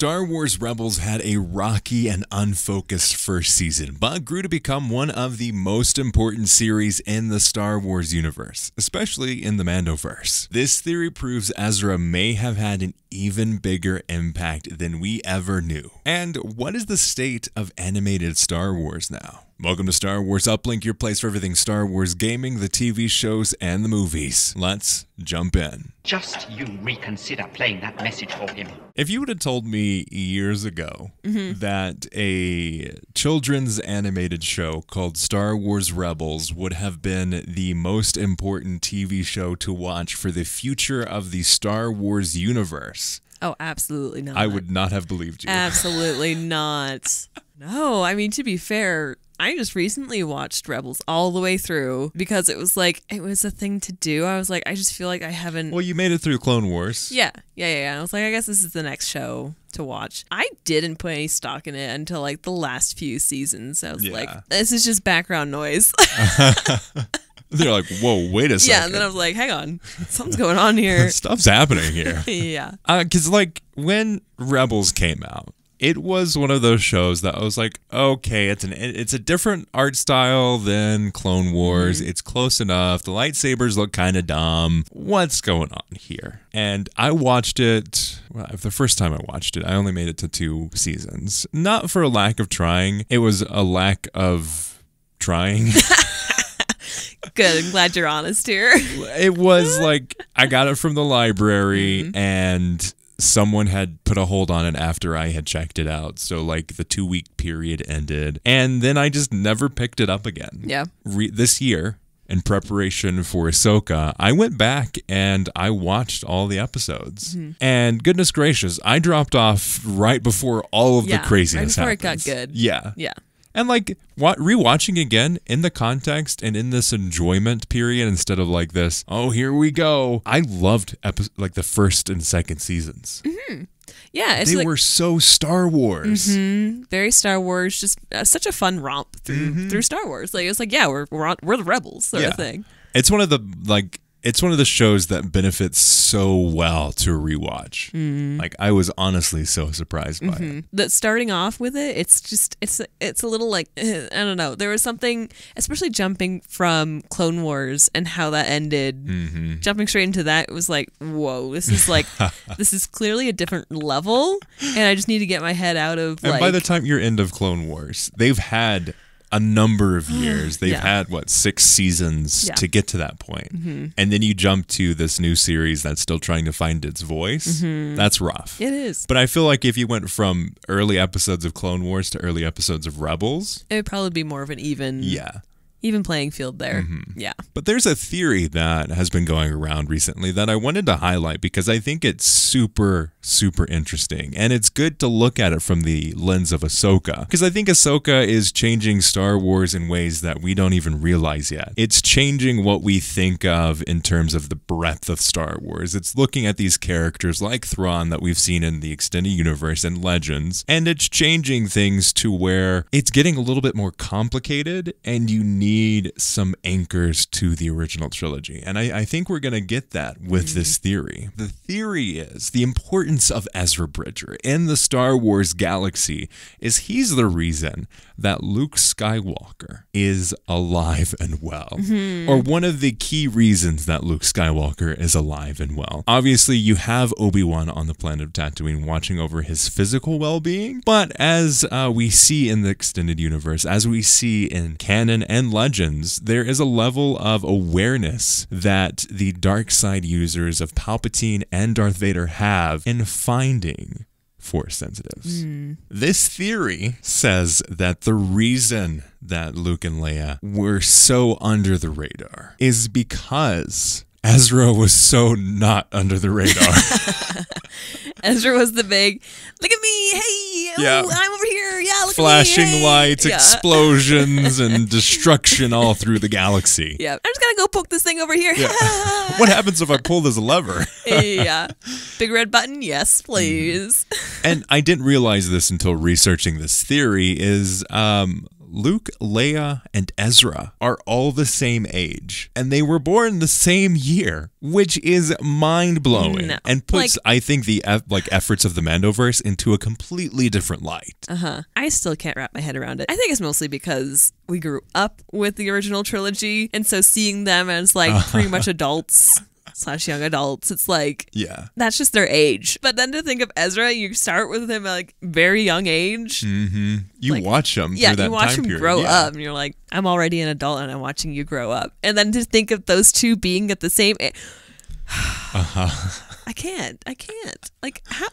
Star Wars Rebels had a rocky and unfocused first season, but grew to become one of the most important series in the Star Wars universe, especially in the Mandoverse. This theory proves Ezra may have had an even bigger impact than we ever knew. And what is the state of animated Star Wars now? Welcome to Star Wars Uplink, your place for everything Star Wars gaming, the TV shows, and the movies. Let's jump in. Just you reconsider playing that message for him. If you would have told me years ago that a children's animated show called Star Wars Rebels would have been the most important TV show to watch for the future of the Star Wars universe, oh, absolutely not. I would not have believed you. Absolutely not. No, I mean, to be fair, I just recently watched Rebels all the way through because it was a thing to do. I was like, I just feel like I haven't... Well, you made it through Clone Wars. Yeah. I was like, I guess this is the next show to watch. I didn't put any stock in it until like the last few seasons. I was like, this is just background noise. They're like, whoa, wait a second. Yeah, and then I was like, hang on, something's going on here. Stuff's happening here. Yeah. Because like when Rebels came out, it was one of those shows that I was like, okay, it's a different art style than Clone Wars. It's close enough. The lightsabers look kind of dumb. What's going on here? And I watched it, well, the first time I watched it, I only made it to 2 seasons. Not for a lack of trying. It was a lack of trying. Good. I'm glad you're honest here. It was like, I got it from the library and someone had put a hold on it after I had checked it out. So like the 2-week period ended and then I just never picked it up again. Yeah. This year, in preparation for Ahsoka, I went back and I watched all the episodes. And goodness gracious, I dropped off right before all of the craziness right before happens. it got good. Yeah. Yeah. And like rewatching again in the context and in this enjoyment period instead of like this, oh, here we go. I loved like the first and second seasons. Yeah, they were so Star Wars. Very Star Wars. Just such a fun romp through Star Wars. Like it's like, yeah, we're the rebels sort of thing. It's one of the shows that benefits so well to rewatch. Like I was honestly so surprised by it. That starting off with it, it's a little like I don't know. There was something, especially jumping from Clone Wars and how that ended. Jumping straight into that, it was like, whoa, this is like this is clearly a different level, and I just need to get my head out of. And by the time you're end of Clone Wars, they've had a number of years. They've had, 6 seasons to get to that point. And then you jump to this new series that's still trying to find its voice. That's rough. It is. But I feel like if you went from early episodes of Clone Wars to early episodes of Rebels, it would probably be more of an even playing field there. Yeah. But there's a theory that has been going around recently that I wanted to highlight because I think it's super, super interesting. And it's good to look at it from the lens of Ahsoka. Because I think Ahsoka is changing Star Wars in ways that we don't even realize yet. It's changing what we think of in terms of the breadth of Star Wars. It's looking at these characters like Thrawn that we've seen in the extended universe and Legends. And it's changing things to where it's getting a little bit more complicated and you need some anchors to the original trilogy. And I think we're going to get that with this theory. The theory is the importance of Ezra Bridger in the Star Wars galaxy is he's the reason that Luke Skywalker is alive and well. Or one of the key reasons that Luke Skywalker is alive and well. Obviously, you have Obi Wan on the planet of Tatooine watching over his physical well-being. But as we see in the extended universe, as we see in canon and Legends, there is a level of awareness that the dark side users of Palpatine and Darth Vader have in finding Force sensitives. This theory says that the reason that Luke and Leia were so under the radar is because Ezra was so not under the radar. Ezra was the big, look at me, hey, I'm over here, look flashing at me, hey. lights, explosions, and destruction all through the galaxy. Yeah, I'm just gonna go poke this thing over here. What happens if I pull this lever? Big red button, yes, please. And I didn't realize this until researching this theory is Luke, Leia, and Ezra are all the same age, and they were born the same year, which is mind-blowing and puts, I think, the efforts of the Mandoverse into a completely different light. I still can't wrap my head around it. I think it's mostly because we grew up with the original trilogy, and so seeing them as like pretty much adults / young adults, it's like, that's just their age. But then to think of Ezra, you start with him at like very young age. You like, watch him through that time period. You watch him grow up, and you're like, I'm already an adult and I'm watching you grow up. And then to think of those two being at the same age, I can't. Like, how?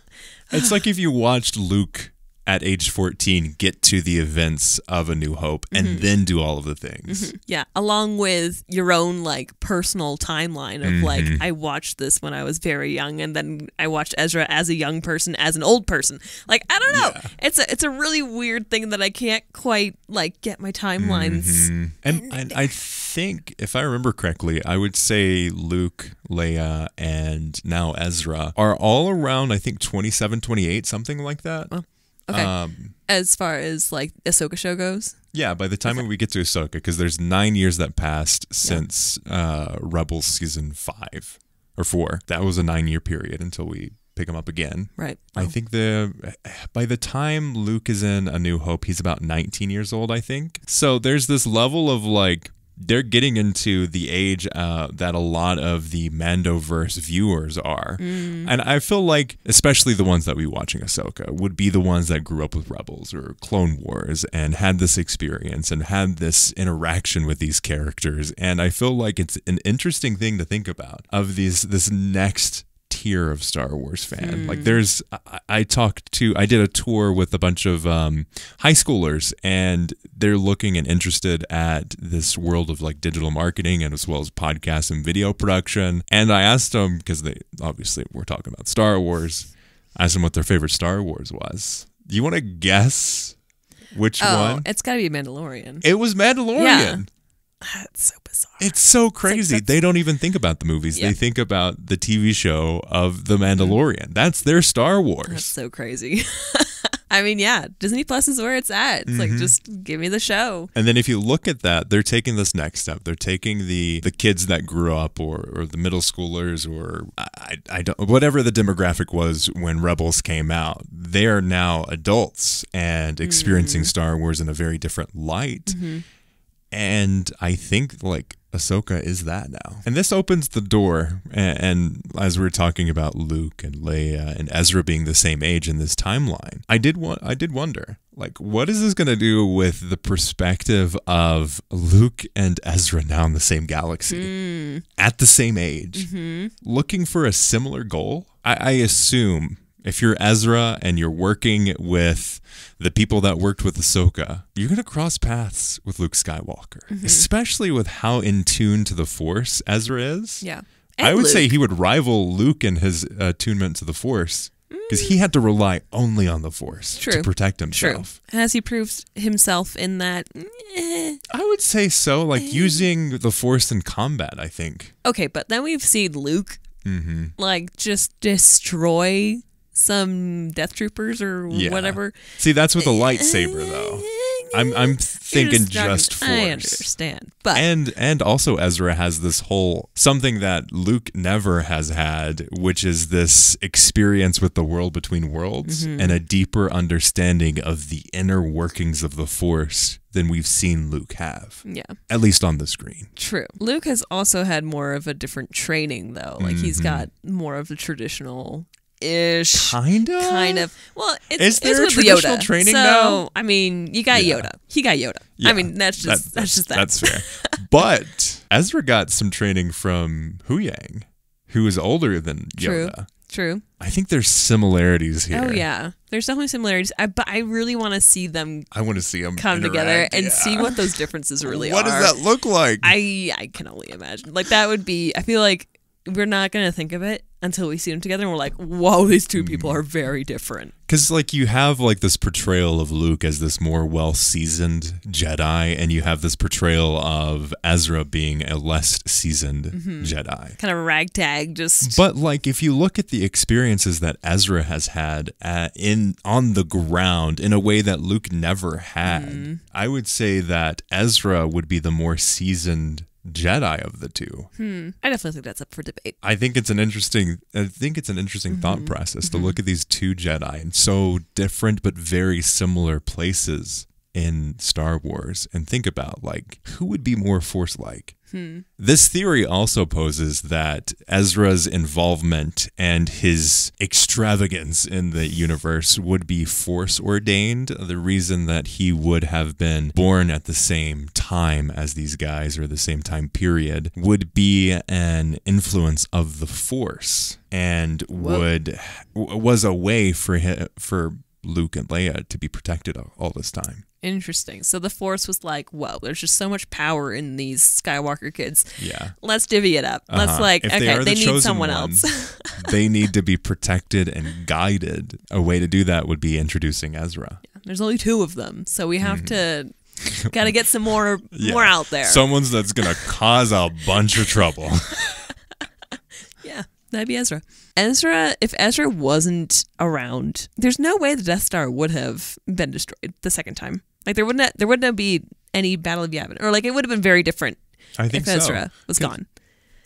It's like if you watched Luke at age 14 get to the events of A New Hope and then do all of the things. Yeah, along with your own like personal timeline of like, I watched this when I was very young, and then I watched Ezra as a young person, as an old person. Like, I don't know. Yeah. It's a really weird thing that I can't quite like get my timelines. And I think, if I remember correctly, I would say Luke, Leia, and now Ezra are all around, I think, 27, 28, something like that. Oh. Okay. As far as like Ahsoka show goes? Yeah, by the time we get to Ahsoka, because there's 9 years that passed since Rebels season 5 or 4. That was a 9-year period until we pick them up again. Right. I think by the time Luke is in A New Hope, he's about 19 years old, I think. So there's this level of like, they're getting into the age that a lot of the Mandoverse viewers are. And I feel like, especially the ones that we watching Ahsoka, would be the ones that grew up with Rebels or Clone Wars and had this experience and had this interaction with these characters. And I feel like it's an interesting thing to think about of this next tier of Star Wars fan. Like I did a tour with a bunch of high schoolers, and they're looking and interested at this world of like digital marketing and as well as podcast and video production. And I asked them, because they obviously were talking about Star Wars, I asked them what their favorite Star Wars was. Do you want to guess which one? It's gotta be Mandalorian. It was Mandalorian. Yeah. That's so bizarre. It's so crazy. Like, they don't even think about the movies. They think about the TV show of The Mandalorian. That's their Star Wars. That's so crazy. I mean, yeah, Disney Plus is where it's at. It's like, just give me the show. And then if you look at that, they're taking this next step. They're taking the kids that grew up or the middle schoolers or I don't, whatever the demographic was when Rebels came out. They are now adults and experiencing Star Wars in a very different light. And I think like Ahsoka is that now. And this opens the door. And as we're talking about Luke and Leia and Ezra being the same age in this timeline, I did wonder, like, what is this going to do with the perspective of Luke and Ezra now in the same galaxy at the same age, looking for a similar goal? I assume if you're Ezra and you're working with the people that worked with Ahsoka, you're going to cross paths with Luke Skywalker, especially with how in tune to the Force Ezra is. Yeah. I would say he would rival Luke in his attunement to the Force, because he had to rely only on the Force to protect himself. True. Has he proved himself in that? I would say so, like using the Force in combat, I think. Okay, but then we've seen Luke like just destroy some Death Troopers or whatever. See, that's with a lightsaber, though. I'm thinking just Force. I understand, but and also Ezra has this whole something that Luke never has had, which is this experience with the world between worlds and a deeper understanding of the inner workings of the Force than we've seen Luke have. Yeah, at least on the screen. True. Luke has also had more of a different training, though. Like he's got more of the traditional. Ish, kind of. Well, is there with traditional Yoda. training so, now? I mean, you got Yoda. He got Yoda. Yeah. I mean, that's just that. That's fair. But Ezra got some training from Huyang, who is older than Yoda. True. I think there's similarities here. Oh yeah, there's definitely similarities. But I really want to see them. I want to see them come together and see what those differences really are. What does that look like? I can only imagine. Like that would be. I feel like we're not gonna think of it until we see them together and we're like, whoa, these two people are very different. Because, like, you have, like, this portrayal of Luke as this more well-seasoned Jedi, and you have this portrayal of Ezra being a less seasoned Jedi. Kind of ragtag, just... But, like, if you look at the experiences that Ezra has had on the ground in a way that Luke never had, I would say that Ezra would be the more seasoned Jedi of the two. I definitely think that's up for debate. I think it's an interesting thought process to look at these two Jedi in so different but very similar places in Star Wars and think about, like, who would be more Force-like? This theory also poses that Ezra's involvement and his extravagance in the universe would be Force ordained. The reason that he would have been born at the same time as these guys, or the same time period, would be an influence of the Force, and was a way for Luke and Leia to be protected all this time. Interesting. So the Force was like, whoa, there's just so much power in these Skywalker kids. Yeah. Let's divvy it up. Let's they need someone ones, else. They need to be protected and guided. A way to do that would be introducing Ezra. Yeah, there's only two of them, so we have to got to get some more out there. Someone's that's going to cause a bunch of trouble. Yeah, that'd be Ezra. If Ezra wasn't around, there's no way the Death Star would have been destroyed the second time. Like there wouldn't be any Battle of Yavin, or like it would have been very different. I think if Ezra was gone.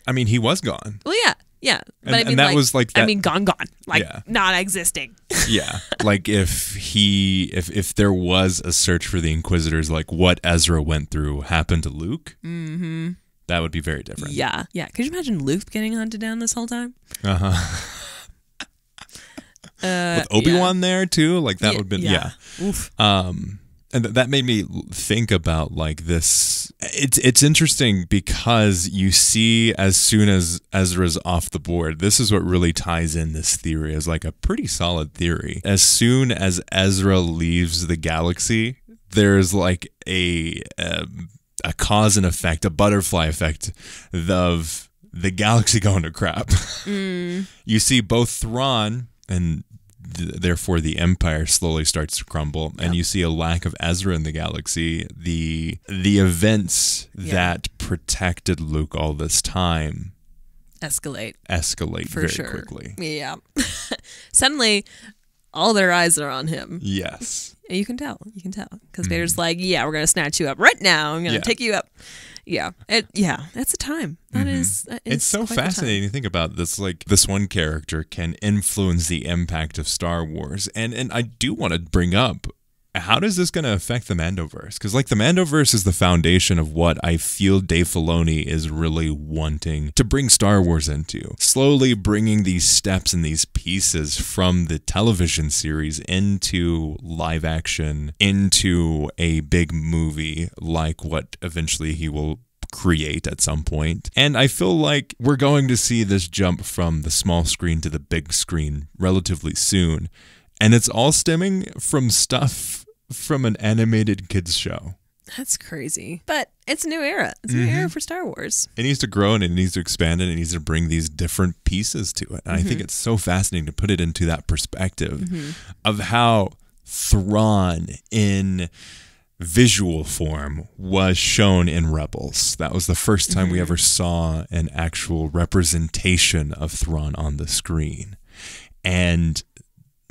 I mean, he was gone. Well, yeah, but and that was like that, I mean, gone, like not existing. Yeah, like if there was a search for the Inquisitors, like what Ezra went through happened to Luke. That would be very different. Yeah. Could you imagine Luke getting hunted down this whole time? With Obi-Wan there too, like that would have been Oof. And that made me think about like this. It's interesting because you see as soon as Ezra's off the board, this is what really ties in this theory as like a pretty solid theory. As soon as Ezra leaves the galaxy, there's like a cause and effect, a butterfly effect of the galaxy going to crap. You see both Thrawn and therefore the Empire slowly starts to crumble, and you see a lack of Ezra in the galaxy. The events that protected Luke all this time escalate for very quickly. Yeah. Suddenly all their eyes are on him. Yes. And you can tell because Vader's like, we're gonna snatch you up right now. I'm gonna take you up. Yeah, that's a time. That is. It's so fascinating to think about this. Like this one character can influence the impact of Star Wars, and I do want to bring up, how does this going to affect the Mandoverse? Because like the Mandoverse is the foundation of what I feel Dave Filoni is really wanting to bring Star Wars into. Slowly bringing these steps and these pieces from the television series into live action, into a big movie like what eventually he will create at some point. And I feel like we're going to see this jump from the small screen to the big screen relatively soon. And it's all stemming from stuff from an animated kids show. That's crazy. But it's a new era. It's a new era for Star Wars. It needs to grow and it needs to expand and it needs to bring these different pieces to it. And I think it's so fascinating to put it into that perspective of how Thrawn in visual form was shown in Rebels. That was the first time we ever saw an actual representation of Thrawn on the screen. And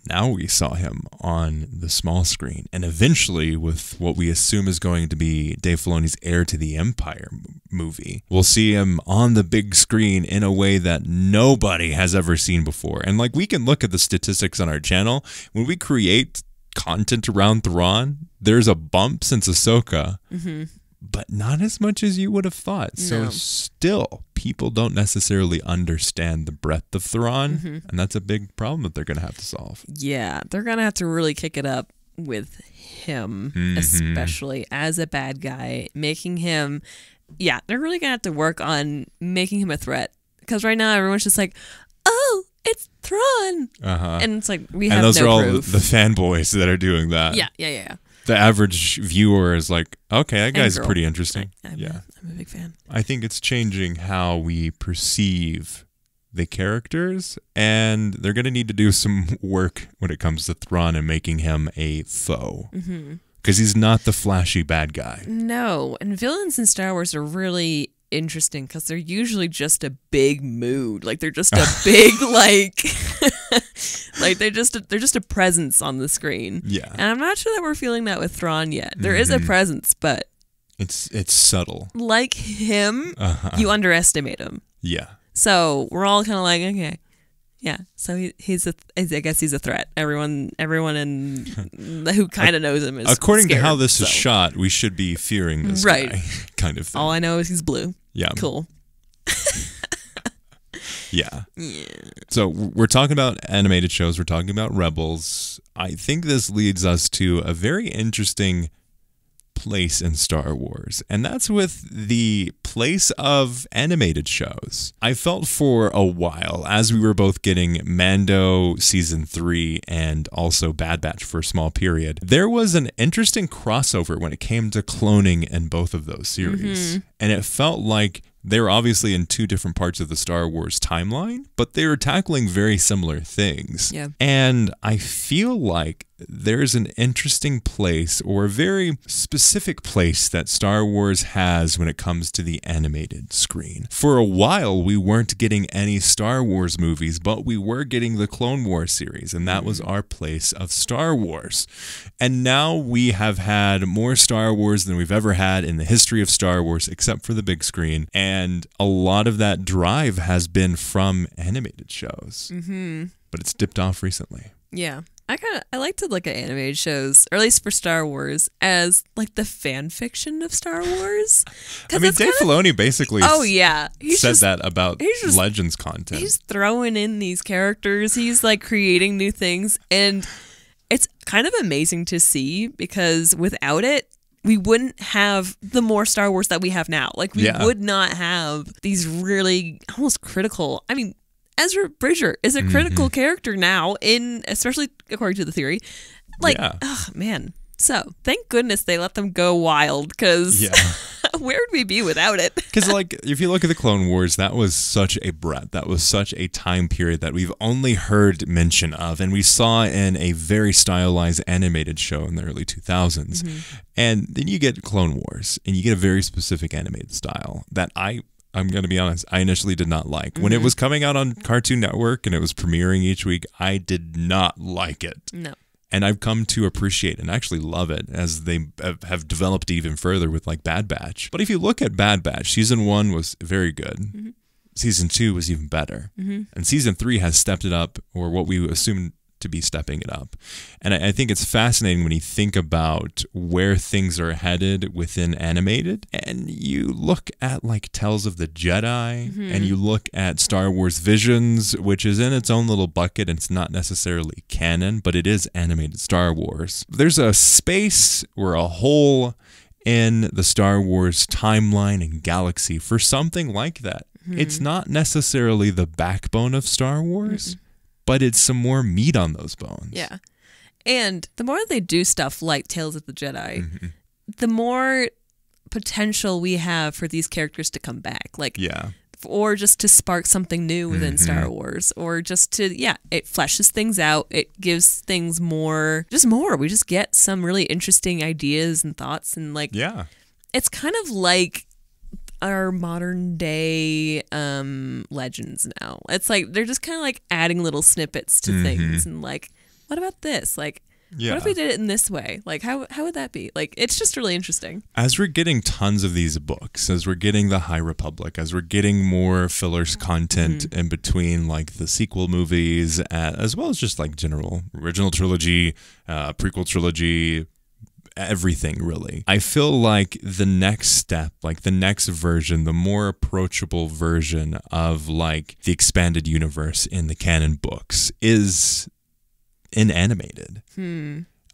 now we saw him on the small screen, and eventually with what we assume is going to be Dave Filoni's Heir to the Empire movie, we'll see him on the big screen in a way that nobody has ever seen before. And like we can look at the statistics on our channel, when we create content around Thrawn, there's a bump since Ahsoka, but not as much as you would have thought. So still, people don't necessarily understand the breadth of Thrawn, and that's a big problem that they're going to have to solve. Yeah, they're going to have to really kick it up with him, especially as a bad guy, making him, they're really going to have to work on making him a threat. Because right now, everyone's just like, oh, it's Thrawn. And it's like, we have no proof. And those are all the fanboys that are doing that. Yeah. The average viewer is like, okay, that guy's pretty interesting. I'm a big fan. I think it's changing how we perceive the characters, and they're going to need to do some work when it comes to Thrawn and making him a foe. Because he's not the flashy bad guy. No, and villains in Star Wars are really interesting because they're usually just a big mood. Like they're just a big like they're just a presence on the screen. Yeah. And I'm not sure that we're feeling that with Thrawn yet. There is a presence, but it's subtle. Like him, you underestimate him. Yeah. So we're all kind of like, okay. Yeah, so I guess he's a threat. Everyone who kind of knows him is according scared, to how this is shot, we should be fearing this guy, kind of thing. All I know is he's blue. Yeah, cool. Yeah. So we're talking about animated shows. We're talking about Rebels. I think this leads us to a very interesting place in Star Wars, and that's with the place of animated shows. I felt for a while, as we were both getting Mando season 3 and also Bad Batch for a small period, there was an interesting crossover when it came to cloning in both of those series. And it felt like they were obviously in two different parts of the Star Wars timeline, but they were tackling very similar things. Yeah. And I feel like there's an interesting place, or a very specific place, that Star Wars has when it comes to the animated screen. For a while, we weren't getting any Star Wars movies, but we were getting the Clone Wars series, and that was our place of Star Wars. And now we have had more Star Wars than we've ever had in the history of Star Wars, except for the big screen. And a lot of that drive has been from animated shows. But it's dipped off recently. Yeah. I like to look at animated shows, or at least for Star Wars, as like the fan fiction of Star Wars. I mean, Dave Filoni basically said that about Legends content. He's throwing in these characters. He's like creating new things. And it's kind of amazing to see, because without it, we wouldn't have the more Star Wars that we have now. Like, we would not have these really almost critical, I mean, Ezra Bridger is a critical character now, especially according to the theory. Like, oh man. So thank goodness they let them go wild, because where would we be without it? Because like, if you look at the Clone Wars, that was such a breadth, that was such a time period that we've only heard mention of, and we saw in a very stylized animated show in the early 2000s. And then you get Clone Wars, and you get a very specific animated style that I'm going to be honest, I initially did not like. When it was coming out on Cartoon Network and it was premiering each week, I did not like it. No. And I've come to appreciate and actually love it as they have developed even further with like Bad Batch. But if you look at Bad Batch, season 1 was very good. Season 2 was even better. And season 3 has stepped it up, or what we assume to be stepping it up. And I think it's fascinating when you think about where things are headed within animated, and you look at like Tales of the Jedi, and you look at Star Wars Visions, which is in its own little bucket, and it's not necessarily canon, but it is animated Star Wars. There's a space or a hole in the Star Wars timeline and galaxy for something like that. It's not necessarily the backbone of Star Wars, but it's some more meat on those bones. Yeah. And the more they do stuff like Tales of the Jedi, the more potential we have for these characters to come back. Like, or just to spark something new within Star Wars, or just to, it fleshes things out. It gives things more. We just get some really interesting ideas and thoughts, and like, it's kind of like our modern day legends now. It's like they're just kind of like adding little snippets to things, and like, what about this? Like, what if we did it in this way? Like, how would that be? Like, it's just really interesting. As we're getting tons of these books, as we're getting the High Republic, as we're getting more fillers content in between, like the sequel movies, as well as just like general original trilogy, prequel trilogy, everything really. I feel like the next step, like the next version, the more approachable version of like the expanded universe in the canon books is in animated.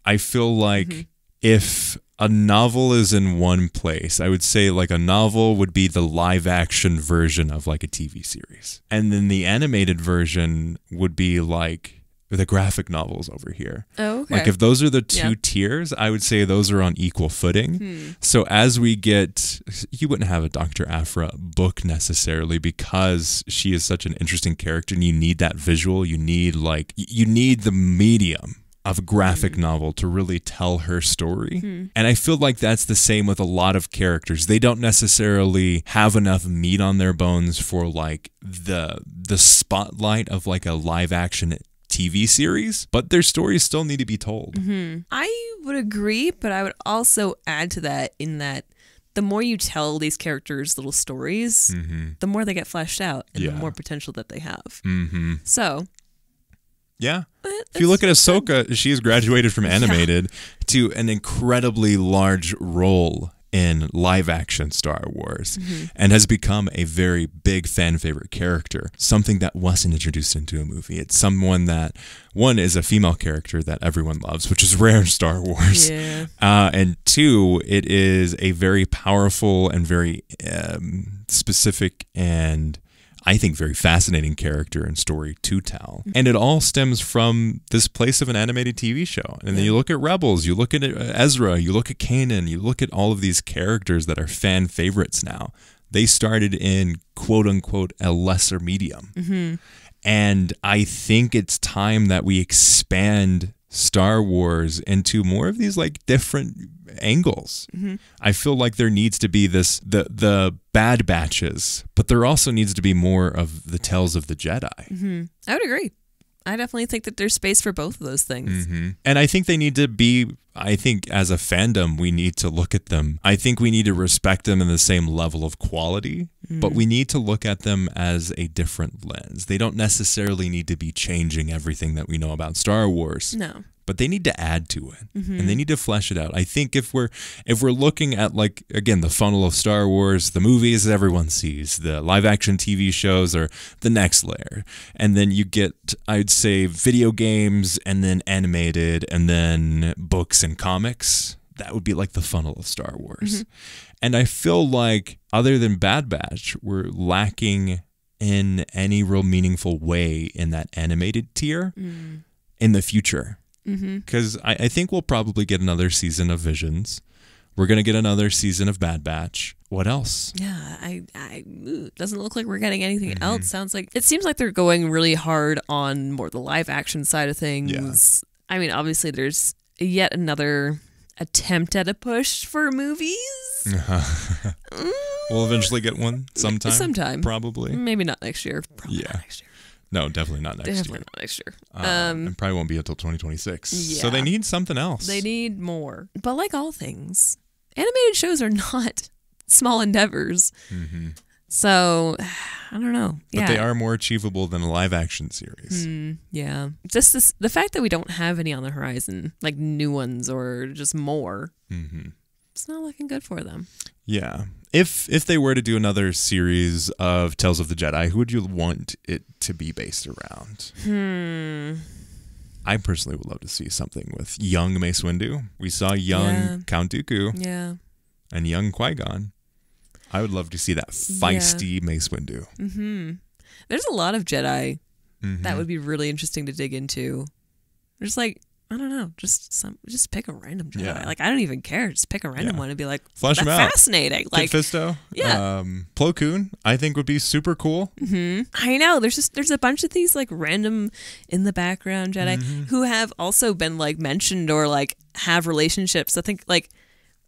I feel like if a novel is in one place, I would say like a novel would be the live action version of like a TV series. And then the animated version would be like the graphic novels over here. Oh, okay. Like if those are the two tiers, I would say those are on equal footing. So as we get, you wouldn't have a Dr. Aphra book necessarily because she is such an interesting character and you need that visual. You need the medium of a graphic novel to really tell her story. And I feel like that's the same with a lot of characters. They don't necessarily have enough meat on their bones for like the spotlight of like a live action TV series, but their stories still need to be told. I would agree, but I would also add to that in that the more you tell these characters little stories, the more they get fleshed out and the more potential that they have. So, yeah. If you look at Ahsoka, she has graduated from animated to an incredibly large role in live action Star Wars and has become a very big fan favorite character, something that wasn't introduced into a movie. It's someone that, one, is a female character that everyone loves, which is rare in Star Wars. And two, it is a very powerful and very specific and I think very fascinating character and story to tell. And it all stems from this place of an animated TV show. And then you look at Rebels, you look at Ezra, you look at Kanan, you look at all of these characters that are fan favorites now. They started in quote unquote a lesser medium. And I think it's time that we expand Star Wars into more of these like different angles. I feel like there needs to be the Bad Batches, but there also needs to be more of the Tales of the Jedi. I would agree. I definitely think that there's space for both of those things. And I think they need to be, I think as a fandom, we need to look at them. I think we need to respect them in the same level of quality, but we need to look at them as a different lens. They don't necessarily need to be changing everything that we know about Star Wars. No. But they need to add to it and they need to flesh it out. I think if we're looking at like, again, the funnel of Star Wars, the movies that everyone sees, the live action TV shows are the next layer. And then you get, I'd say, video games and then animated and then books and comics. That would be like the funnel of Star Wars. And I feel like other than Bad Batch, we're lacking in any real meaningful way in that animated tier in the future. Because I think we'll probably get another season of Visions. We're going to get another season of Bad Batch. What else? Yeah, doesn't look like we're getting anything else. It seems like they're going really hard on more the live action side of things. I mean, obviously there's yet another attempt at a push for movies. We'll eventually get one sometime. Probably. Maybe not next year. Probably not next year. No, definitely not next year. Definitely not next year. And probably won't be until 2026. So they need something else. They need more. But like all things, animated shows are not small endeavors. So, I don't know. But they are more achievable than a live action series. Yeah. Just the fact that we don't have any on the horizon, like new ones or just more, it's not looking good for them. Yeah. If they were to do another series of Tales of the Jedi, who would you want it to be based around? I personally would love to see something with young Mace Windu. We saw young Count Dooku and young Qui-Gon. I would love to see that feisty Mace Windu. There's a lot of Jedi that would be really interesting to dig into. There's like, I don't know, just pick a random Jedi. Yeah. Like, I don't even care. Just pick a random one and be like, flesh that's them out. Fascinating. Kit Like, Fisto. Yeah. Plo Koon, I think would be super cool. I know. There's a bunch of these like random in the background Jedi who have also been like mentioned or like have relationships. I think like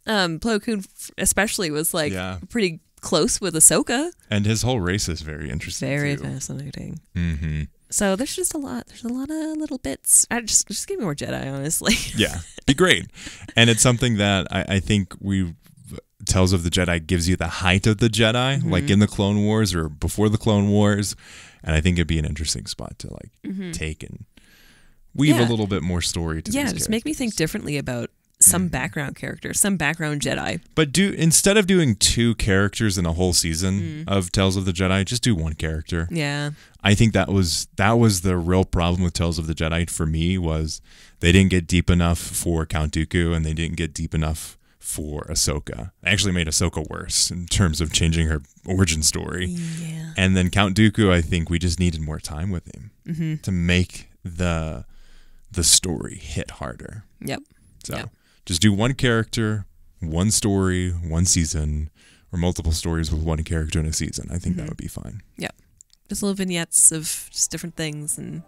Plo Koon especially was like pretty close with Ahsoka. And his whole race is very interesting. Very too. fascinating. So there's just a lot. There's a lot of little bits. Just give me more Jedi, honestly. Yeah, be great. And it's something that I think Tales of the Jedi gives you the height of the Jedi, like in the Clone Wars or before the Clone Wars. And I think it'd be an interesting spot to like take and weave a little bit more story to these characters. Just make me think differently about some background character, some background Jedi. But instead of doing two characters in a whole season of Tales of the Jedi, just do one character. Yeah. I think that was the real problem with Tales of the Jedi for me was they didn't get deep enough for Count Dooku and they didn't get deep enough for Ahsoka. Actually made Ahsoka worse in terms of changing her origin story. Yeah. And then Count Dooku, I think we just needed more time with him to make the the story hit harder. Yep. So Yep. just do one character, one story, one season, or multiple stories with one character in a season. I think that would be fine. Yep. Just little vignettes of just different things and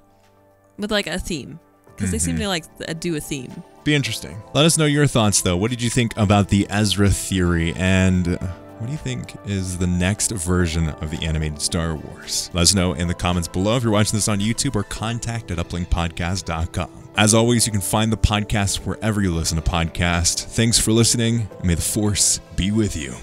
with like a theme. Because they seem to like do a theme. Be interesting. Let us know your thoughts, though. What did you think about the Ezra theory? And what do you think is the next version of the animated Star Wars? Let us know in the comments below if you're watching this on YouTube, or contact@uplinkpodcast.com. As always, you can find the podcast wherever you listen to podcasts. Thanks for listening. May the Force be with you.